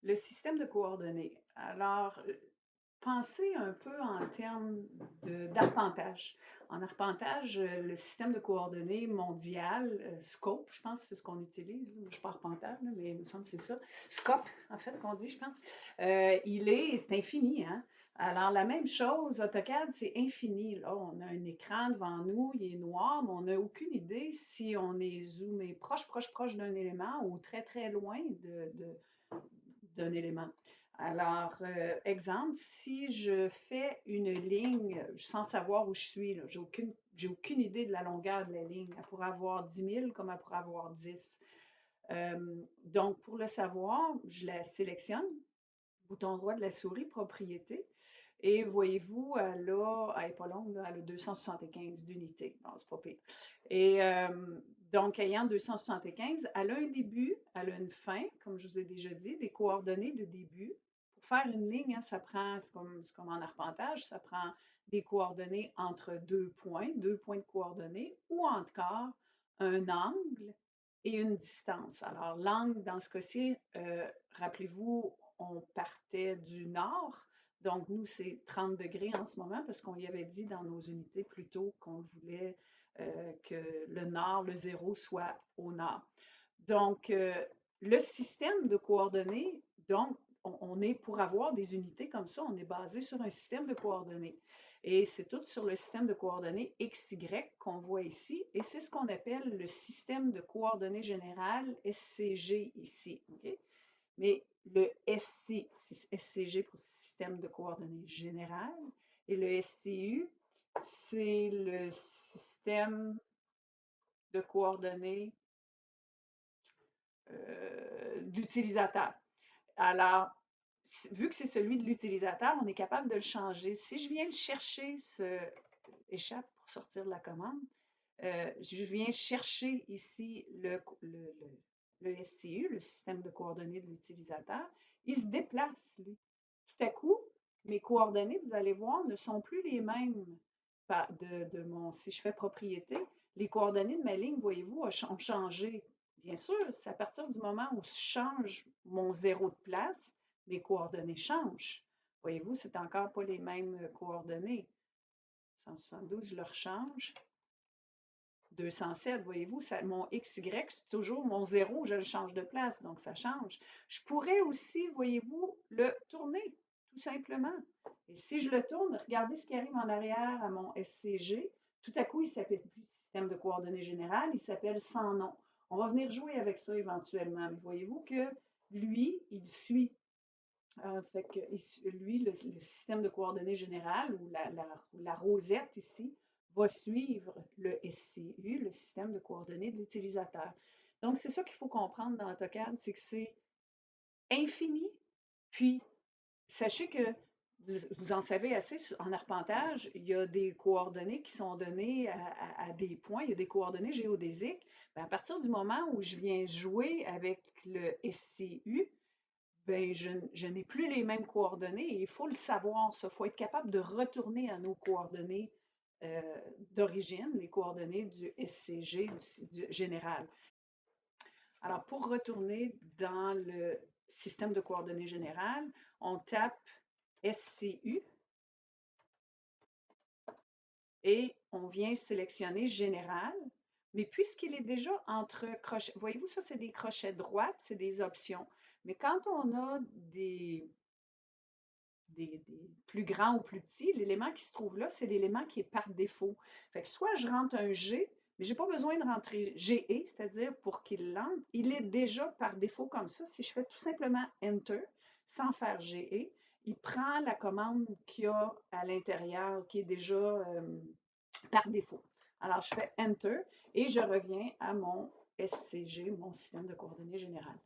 Le système de coordonnées. Alors, pensez un peu en termes d'arpentage. En arpentage, le système de coordonnées mondial, SCOPE, je pense que c'est ce qu'on utilise. Là. Moi, je ne suis pas arpentage, là, mais il me semble que c'est ça. SCOPE, en fait, qu'on dit, je pense. C'est infini, hein? Alors, la même chose, AutoCAD, c'est infini. Là, on a un écran devant nous, il est noir, mais on n'a aucune idée si on est zoomé proche d'un élément ou très, très loin d'un élément. Alors, exemple, si je fais une ligne sans savoir où je suis, j'ai aucune idée de la longueur de la ligne. Elle pourrait avoir 10 000 comme elle pourrait avoir 10. Donc, pour le savoir, je la sélectionne, bouton droit de la souris, propriété. Et voyez-vous, elle n'est pas longue, là, elle a 275 d'unités. Bon, c'est pas pire. Et donc, ayant 275, elle a un début, elle a une fin, comme je vous ai déjà dit, des coordonnées de début. Pour faire une ligne, hein, c'est comme en arpentage, ça prend des coordonnées entre deux points de coordonnées, ou encore un angle et une distance. Alors, l'angle, dans ce cas-ci, rappelez-vous, on partait du nord. Donc, nous, c'est 30 degrés en ce moment parce qu'on y avait dit dans nos unités plus tôt qu'on voulait que le nord, le zéro, soit au nord. Donc, le système de coordonnées, donc, on est pour avoir des unités comme ça, on est basé sur un système de coordonnées. Et c'est tout sur le système de coordonnées XY qu'on voit ici. Et c'est ce qu'on appelle le système de coordonnées générales, SCG ici. Okay? Mais le SCG pour système de coordonnées générales. Et le SCU, c'est le système de coordonnées d'utilisateur. Alors, vu que c'est celui de l'utilisateur, on est capable de le changer. Si je viens le chercher, ce échappe pour sortir de la commande, je viens chercher ici le SCU, le système de coordonnées de l'utilisateur. Il se déplace, lui. Tout à coup, mes coordonnées, vous allez voir, ne sont plus les mêmes si je fais propriété. Les coordonnées de ma ligne, voyez-vous, ont changé. Bien sûr, c'est à partir du moment où je change mon zéro de place, mes coordonnées changent. Voyez-vous, c'est encore pas les mêmes coordonnées. 172, je le rechange. 207, voyez-vous, mon XY, c'est toujours mon zéro, je le change de place, donc ça change. Je pourrais aussi, voyez-vous, le tourner, tout simplement. Et si je le tourne, regardez ce qui arrive en arrière à mon SCG. Tout à coup, il ne s'appelle plus système de coordonnées générales, il s'appelle sans nom. On va venir jouer avec ça éventuellement, mais voyez-vous que lui, il suit. Fait que lui, le système de coordonnées générales ou la rosette ici va suivre le SCU, le système de coordonnées de l'utilisateur. Donc, c'est ça qu'il faut comprendre dans AutoCAD, c'est que c'est infini. Puis, sachez que vous en savez assez en arpentage, il y a des coordonnées qui sont données à des points, il y a des coordonnées géodésiques. Bien, à partir du moment où je viens jouer avec le SCU, ben, je n'ai plus les mêmes coordonnées et il faut le savoir, ça. Il faut être capable de retourner à nos coordonnées d'origine, les coordonnées du SCG, du général. Alors, pour retourner dans le système de coordonnées général, on tape SCU et on vient sélectionner général. Mais puisqu'il est déjà entre crochets, voyez-vous, ça, c'est des crochets droits, c'est des options. Mais quand on a des plus grands ou plus petits, l'élément qui se trouve là, c'est l'élément qui est par défaut. Fait que soit je rentre un G, mais je n'ai pas besoin de rentrer GE, c'est-à-dire pour qu'il l'entre, il est déjà par défaut comme ça. Si je fais tout simplement Enter, sans faire GE, il prend la commande qu'il y a à l'intérieur, qui est déjà par défaut. Alors, je fais Enter et je reviens à mon SCG, mon système de coordonnées générales.